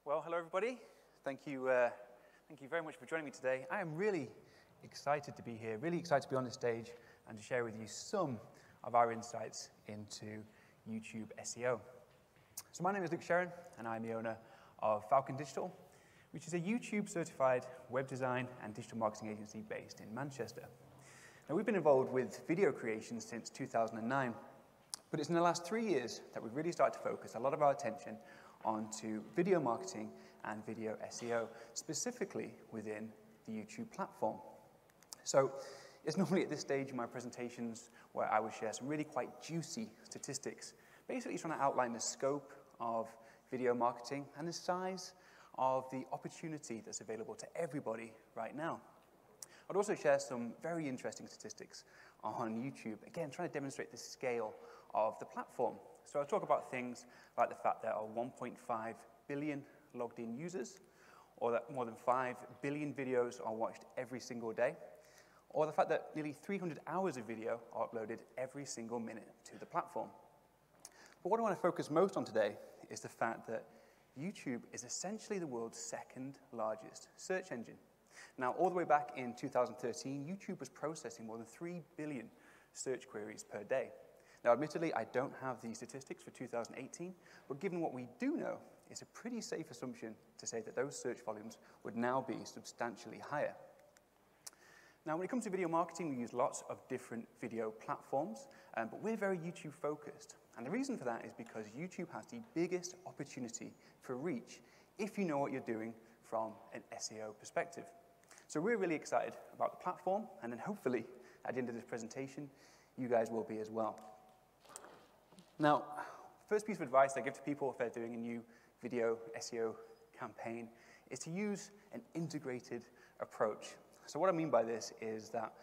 Well, hello everybody. Thank you very much for joining me today. I am really excited to be here, really excited to be on the stage and to share with you some of our insights into YouTube SEO. So my name is Sherran, and I'm the owner of Falcon Digital, which is a YouTube-certified web design and digital marketing agency based in Manchester. Now, we've been involved with video creation since 2009, but it's in the last 3 years that we've really started to focus a lot of our attention onto video marketing and video SEO, specifically within the YouTube platform. So it's normally at this stage in my presentations where I would share some really quite juicy statistics, basically trying to outline the scope of video marketing and the size of the opportunity that's available to everybody right now. I'd also share some very interesting statistics on YouTube, again, trying to demonstrate the scale of the platform. So I'll talk about things like the fact there are 1.5 billion logged in users, or that more than 5 billion videos are watched every single day, or the fact that nearly 300 hours of video are uploaded every single minute to the platform. But what I want to focus most on today is the fact that YouTube is essentially the world's second largest search engine. Now, all the way back in 2013, YouTube was processing more than 3 billion search queries per day. Now, admittedly, I don't have the statistics for 2018, but given what we do know, it's a pretty safe assumption to say that those search volumes would now be substantially higher. Now, when it comes to video marketing, we use lots of different video platforms, but we're very YouTube focused. And the reason for that is because YouTube has the biggest opportunity for reach if you know what you're doing from an SEO perspective. So we're really excited about the platform, and then hopefully, at the end of this presentation, you guys will be as well. Now, first piece of advice I give to people if they're doing a new video SEO campaign is to use an integrated approach. So what I mean by this is that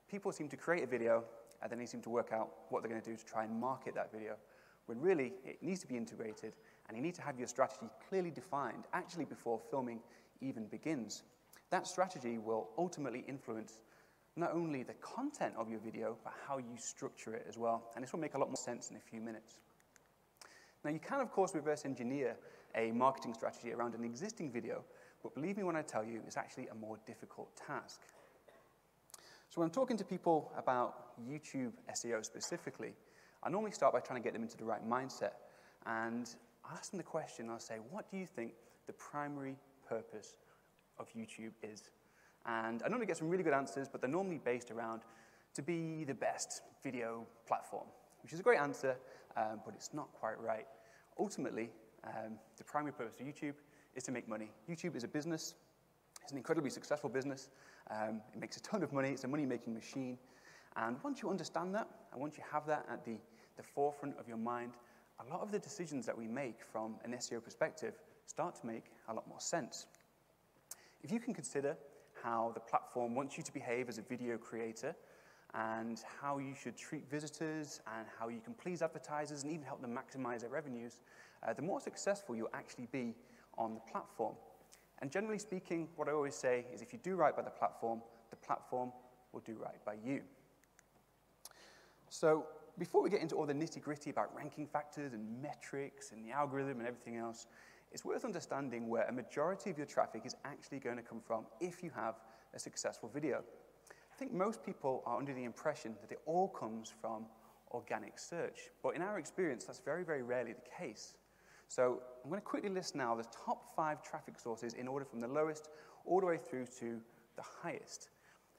people seem to create a video and then they seem to work out what they're going to do to try and market that video, when really it needs to be integrated and you need to have your strategy clearly defined actually before filming even begins. That strategy will ultimately influence not only the content of your video, but how you structure it as well. And this will make a lot more sense in a few minutes. Now, you can, of course, reverse engineer a marketing strategy around an existing video, but believe me when I tell you, it's actually a more difficult task. So when I'm talking to people about YouTube SEO specifically, I normally start by trying to get them into the right mindset. And I ask them the question, I'll say, what do you think the primary purpose of YouTube is? And I normally get some really good answers, but they're normally based around to be the best video platform, which is a great answer, but it's not quite right. Ultimately, the primary purpose of YouTube is to make money. YouTube is a business. It's an incredibly successful business. It makes a ton of money. It's a money-making machine. And once you understand that, and once you have that at the forefront of your mind, a lot of the decisions that we make from an SEO perspective start to make a lot more sense. If you can consider how the platform wants you to behave as a video creator, and how you should treat visitors, and how you can please advertisers, and even help them maximize their revenues, the more successful you'll actually be on the platform. And generally speaking, what I always say is if you do right by the platform will do right by you. So before we get into all the nitty-gritty about ranking factors and metrics and the algorithm and everything else, it's worth understanding where a majority of your traffic is actually going to come from if you have a successful video. I think most people are under the impression that it all comes from organic search, but in our experience, that's very, very rarely the case. So I'm going to quickly list now the top 5 traffic sources in order from the lowest all the way through to the highest.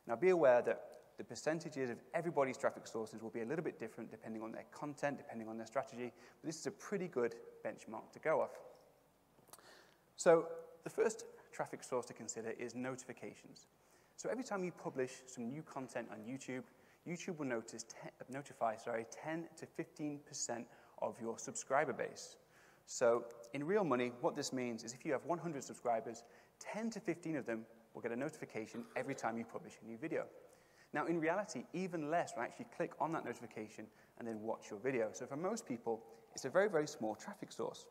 Now be aware that the percentages of everybody's traffic sources will be a little bit different depending on their content, depending on their strategy, but this is a pretty good benchmark to go off. So the first traffic source to consider is notifications. So every time you publish some new content on YouTube, YouTube will notify 10 to 15% of your subscriber base. So in real money, what this means is if you have 100 subscribers, 10 to 15 of them will get a notification every time you publish a new video. Now, in reality, even less will actually click on that notification and then watch your video. So for most people, it's a very, very small traffic source.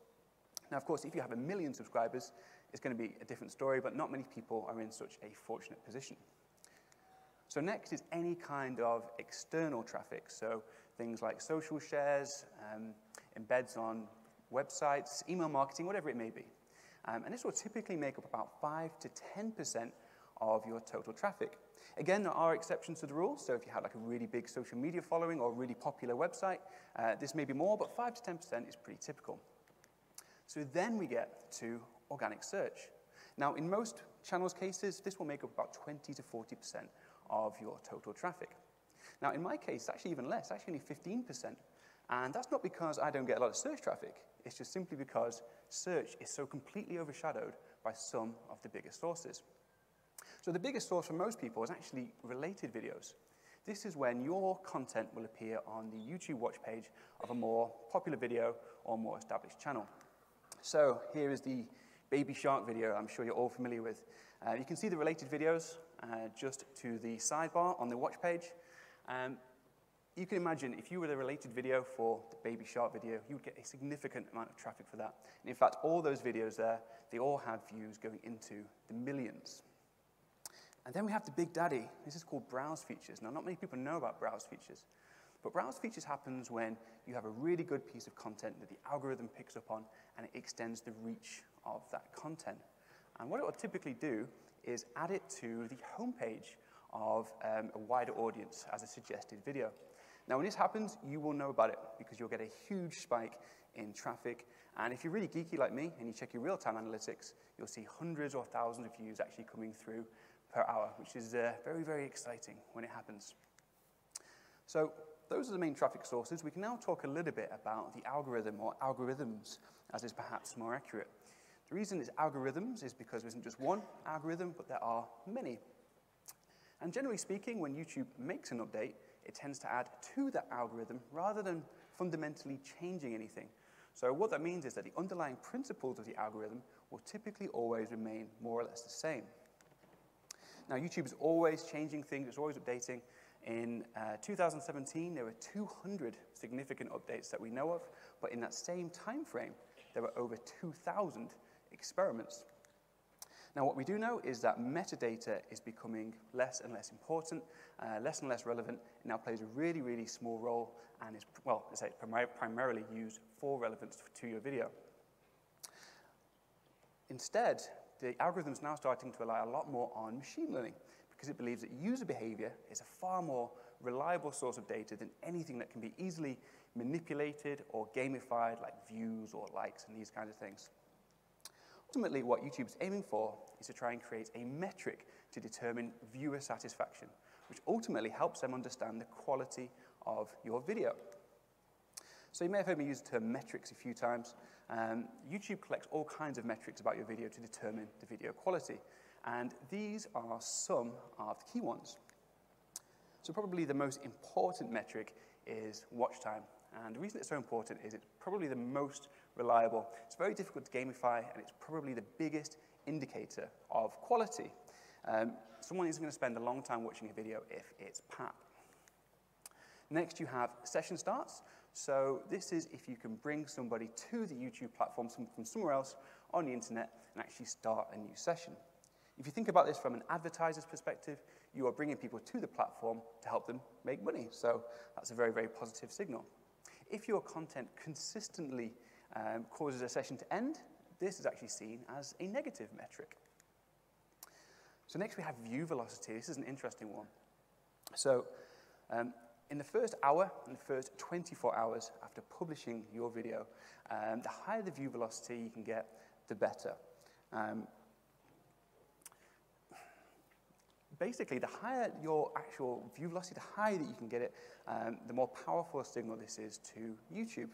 Now, of course, if you have 1 million subscribers, it's going to be a different story, but not many people are in such a fortunate position. So next is any kind of external traffic, so things like social shares, embeds on websites, email marketing, whatever it may be. And this will typically make up about 5 to 10% of your total traffic. Again, there are exceptions to the rule, so if you have like a really big social media following or a really popular website, this may be more, but 5 to 10% is pretty typical. So then we get to organic search. Now, in most channels' cases, this will make up about 20 to 40% of your total traffic. Now, in my case, it's actually even less, actually only 15%. And that's not because I don't get a lot of search traffic. It's just simply because search is so completely overshadowed by some of the biggest sources. So the biggest source for most people is actually related videos. This is when your content will appear on the YouTube watch page of a more popular video or more established channel. So here is the baby shark video I'm sure you're all familiar with. You can see the related videos just to the sidebar on the watch page. You can imagine if you were the related video for the baby shark video, you would get a significant amount of traffic for that. And in fact, all those videos there, they all have views going into the millions. And then we have the big daddy. This is called browse features. Now, not many people know about browse features, but browse features happens when you have a really good piece of content that the algorithm picks up on and it extends the reach of that content. And what it will typically do is add it to the homepage of a wider audience as a suggested video. Now, when this happens, you will know about it because you'll get a huge spike in traffic. And if you're really geeky like me and you check your real-time analytics, you'll see hundreds or thousands of views actually coming through per hour, which is very, very exciting when it happens. So those are the main traffic sources. We can now talk a little bit about the algorithm, or algorithms, as is perhaps more accurate. The reason it's algorithms is because there isn't just one algorithm, but there are many. And generally speaking, when YouTube makes an update, it tends to add to that algorithm rather than fundamentally changing anything. So what that means is that the underlying principles of the algorithm will typically always remain more or less the same. Now, YouTube is always changing things, it's always updating. In 2017, there were 200 significant updates that we know of, but in that same time frame, there were over 2,000 experiments. Now, what we do know is that metadata is becoming less and less important, less and less relevant. It now plays a really, really small role and is, well, as I say, primarily used for relevance to your video. Instead, the algorithm is now starting to rely a lot more on machine learning because it believes that user behavior is a far more reliable source of data than anything that can be easily manipulated or gamified, like views or likes and these kinds of things. Ultimately, what YouTube's aiming for is to try and create a metric to determine viewer satisfaction, which ultimately helps them understand the quality of your video. So you may have heard me use the term metrics a few times. YouTube collects all kinds of metrics about your video to determine the video quality. And these are some of the key ones. So probably the most important metric is watch time. And the reason it's so important is it's probably the most reliable. It's very difficult to gamify, and it's probably the biggest indicator of quality. Someone isn't going to spend a long time watching a video if it's pat. Next, you have session starts. So this is if you can bring somebody to the YouTube platform from somewhere else on the internet and actually start a new session. If you think about this from an advertiser's perspective, you are bringing people to the platform to help them make money. So that's a very, very positive signal. If your content consistently causes a session to end, this is actually seen as a negative metric. So next we have view velocity. This is an interesting one. So in the first hour and the first 24 hours after publishing your video, the higher the view velocity you can get, the better. Basically, the higher your actual view velocity, the higher that you can get it, the more powerful a signal this is to YouTube.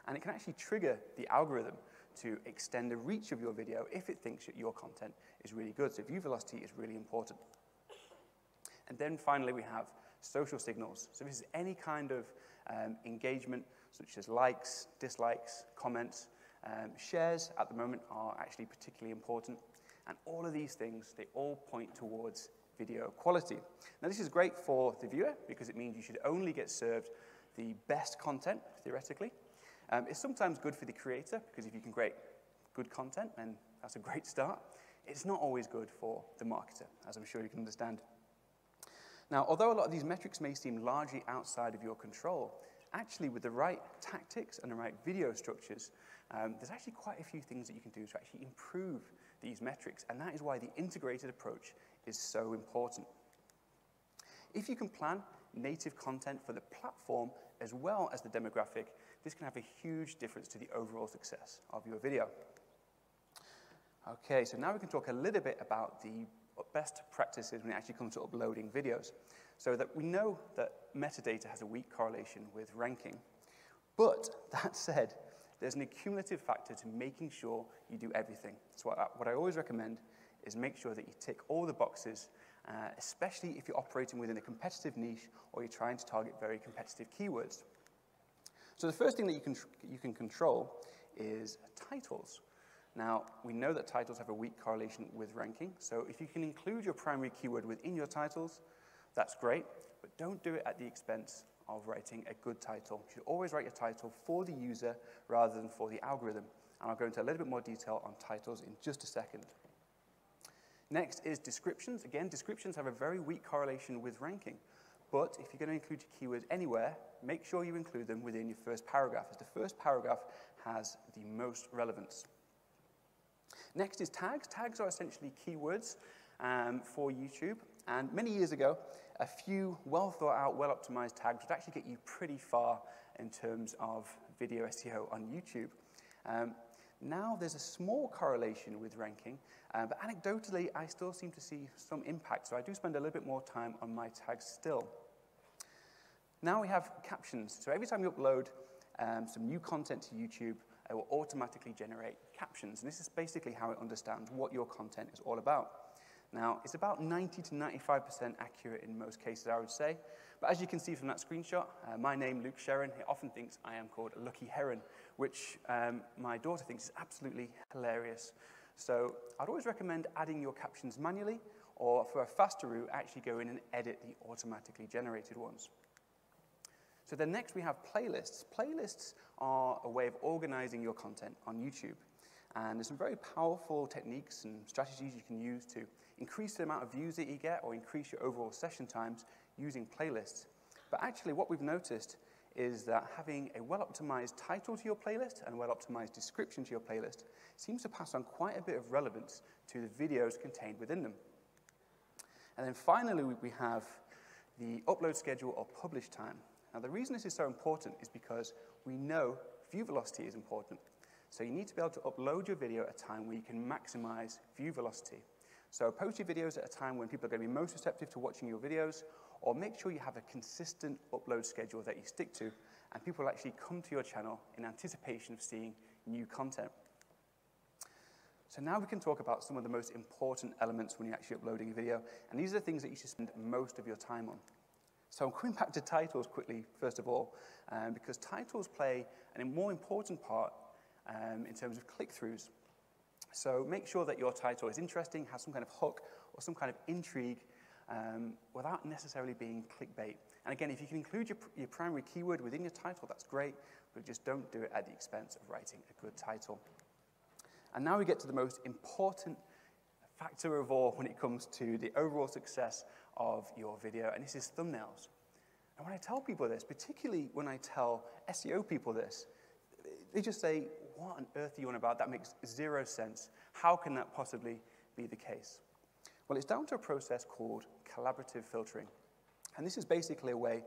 And it can actually trigger the algorithm to extend the reach of your video if it thinks that your content is really good. So view velocity is really important. And then finally, we have social signals. So this is any kind of engagement, such as likes, dislikes, comments. Shares at the moment are actually particularly important. And all of these things, they all point towards video quality. Now, this is great for the viewer because it means you should only get served the best content, theoretically. It's sometimes good for the creator because if you can create good content, then that's a great start. It's not always good for the marketer, as I'm sure you can understand. Now, although a lot of these metrics may seem largely outside of your control, actually with the right tactics and the right video structures, there's actually quite a few things that you can do to actually improve these metrics, and that is why the integrated approach is so important. If you can plan native content for the platform as well as the demographic, this can have a huge difference to the overall success of your video. Okay, so now we can talk a little bit about the best practices when it actually comes to uploading videos. So that we know that metadata has a weak correlation with ranking. But that said, there's an accumulative factor to making sure you do everything. So what I always recommend is make sure that you tick all the boxes, especially if you're operating within a competitive niche or you're trying to target very competitive keywords. So the first thing that you can control is titles. Now, we know that titles have a weak correlation with ranking, so if you can include your primary keyword within your titles, that's great, but don't do it at the expense of writing a good title. You should always write your title for the user rather than for the algorithm, and I'll go into a little bit more detail on titles in just a second. Next is descriptions. Again, descriptions have a very weak correlation with ranking, but if you're going to include your keywords anywhere, make sure you include them within your first paragraph, as the first paragraph has the most relevance. Next is tags. Tags are essentially keywords for YouTube. And many years ago, a few well-thought-out, well-optimized tags would actually get you pretty far in terms of video SEO on YouTube. Now there's a small correlation with ranking, but anecdotally, I still seem to see some impact. So I do spend a little bit more time on my tags still. Now we have captions. So every time you upload some new content to YouTube, it will automatically generate captions. And this is basically how it understands what your content is all about. Now, it's about 90 to 95% accurate in most cases, I would say. But as you can see from that screenshot, my name, Luke Sherran, it often thinks I am called a lucky heron, which my daughter thinks is absolutely hilarious. So I'd always recommend adding your captions manually, or for a faster route, actually go in and edit the automatically generated ones. So then next we have playlists. Playlists are a way of organizing your content on YouTube. And there's some very powerful techniques and strategies you can use to increase the amount of views that you get or increase your overall session times using playlists. But actually what we've noticed is that having a well-optimized title to your playlist and a well-optimized description to your playlist seems to pass on quite a bit of relevance to the videos contained within them. And then finally we have the upload schedule or publish time. Now, the reason this is so important is because we know view velocity is important. So you need to be able to upload your video at a time where you can maximize view velocity. So post your videos at a time when people are going to be most receptive to watching your videos, or make sure you have a consistent upload schedule that you stick to, and people will actually come to your channel in anticipation of seeing new content. So now we can talk about some of the most important elements when you're actually uploading a video, and these are the things that you should spend most of your time on. So I'm coming back to titles quickly, first of all, because titles play a more important part in terms of click-throughs. So make sure that your title is interesting, has some kind of hook or some kind of intrigue without necessarily being clickbait. And again, if you can include your primary keyword within your title, that's great, but just don't do it at the expense of writing a good title. And now we get to the most important factor of all when it comes to the overall success of your video, and this is thumbnails. And when I tell people this, particularly when I tell SEO people this, they just say, what on earth are you on about? That makes zero sense. How can that possibly be the case? Well, it's down to a process called collaborative filtering. And this is basically a way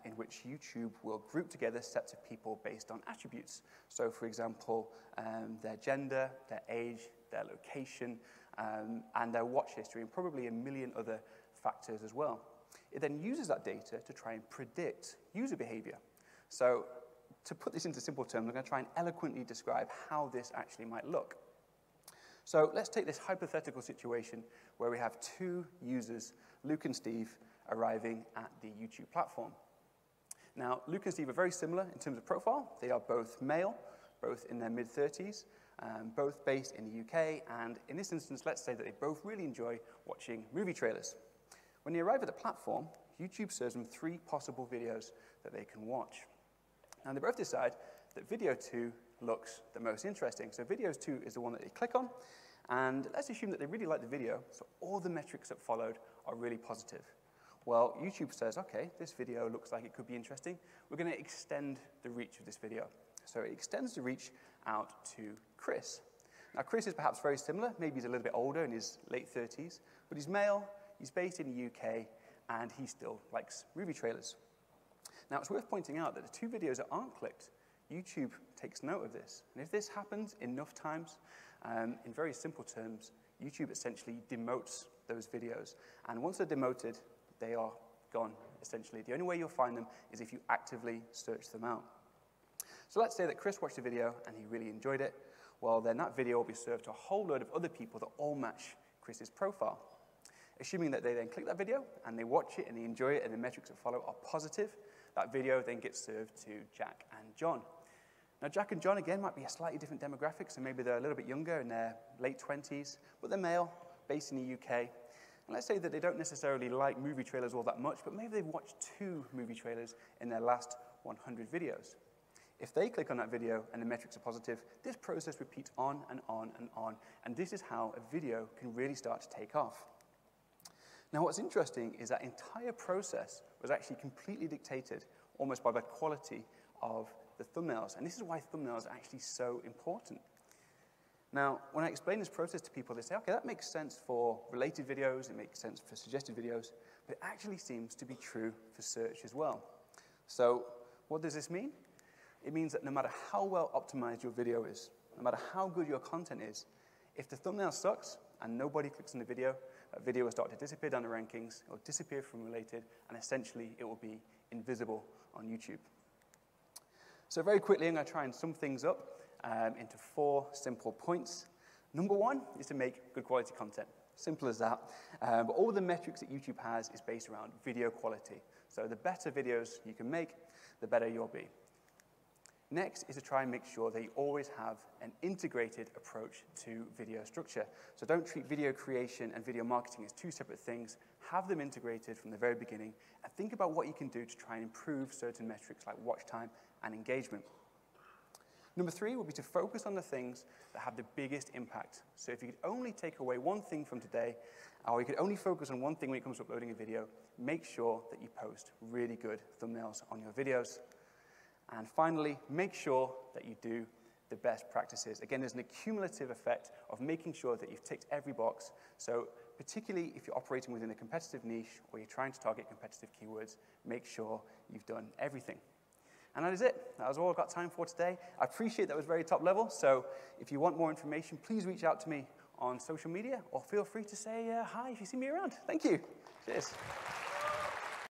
in which YouTube will group together sets of people based on attributes. So, for example, their gender, their age, their location, and their watch history, and probably a million other factors as well. It then uses that data to try and predict user behavior. So, to put this into simple terms, I'm going to try and eloquently describe how this actually might look. So let's take this hypothetical situation where we have two users, Luke and Steve, arriving at the YouTube platform. Now, Luke and Steve are very similar in terms of profile. They are both male, both in their mid-30s, both based in the UK, and in this instance, let's say that they both really enjoy watching movie trailers. When they arrive at the platform, YouTube serves them 3 possible videos that they can watch. Now, they both decide that video 2 looks the most interesting. So video 2 is the one that they click on, and let's assume that they really like the video, so all the metrics that followed are really positive. Well, YouTube says, okay, this video looks like it could be interesting. We're going to extend the reach of this video. So it extends the reach out to Chris. Now, Chris is perhaps very similar. Maybe he's a little bit older, in his late 30s, but he's male, he's based in the UK, and he still likes movie trailers. Now, it's worth pointing out that the two videos that aren't clicked, YouTube takes note of this. And if this happens enough times, in very simple terms, YouTube essentially demotes those videos. And once they're demoted, they are gone, essentially. The only way you'll find them is if you actively search them out. So let's say that Chris watched the video and he really enjoyed it. Well, then that video will be served to a whole load of other people that all match Chris's profile. Assuming that they then click that video and they watch it and they enjoy it and the metrics that follow are positive, that video then gets served to Jack and John. Now, Jack and John, again, might be a slightly different demographic, so maybe they're a little bit younger, in their late 20s, but they're male, based in the UK. And let's say that they don't necessarily like movie trailers all that much, but maybe they've watched 2 movie trailers in their last 100 videos. If they click on that video and the metrics are positive, this process repeats on and on and on, and this is how a video can really start to take off. Now, what's interesting is that entire process was actually completely dictated almost by the quality of the thumbnails, and this is why thumbnails are actually so important. Now, when I explain this process to people, they say, okay, that makes sense for related videos, it makes sense for suggested videos, but it actually seems to be true for search as well. So, what does this mean? It means that no matter how well optimized your video is, no matter how good your content is, if the thumbnail sucks and nobody clicks on the video, that video will start to disappear down the rankings, it will disappear from related, and essentially it will be invisible on YouTube. So very quickly, I'm going to try and sum things up into 4 simple points. Number 1 is to make good quality content. Simple as that. But all the metrics that YouTube has is based around video quality. So the better videos you can make, the better you'll be. Next is to try and make sure that you always have an integrated approach to video structure. So don't treat video creation and video marketing as 2 separate things. Have them integrated from the very beginning, and think about what you can do to try and improve certain metrics like watch time and engagement. Number 3 would be to focus on the things that have the biggest impact. So if you could only take away one thing from today, or you could only focus on one thing when it comes to uploading a video, make sure that you post really good thumbnails on your videos. And finally, make sure that you do the best practices. Again, there's an accumulative effect of making sure that you've ticked every box. So particularly if you're operating within a competitive niche or you're trying to target competitive keywords, make sure you've done everything. And that is it. That was all I've got time for today. I appreciate that was very top level. So if you want more information, please reach out to me on social media or feel free to say hi if you see me around. Thank you. Cheers.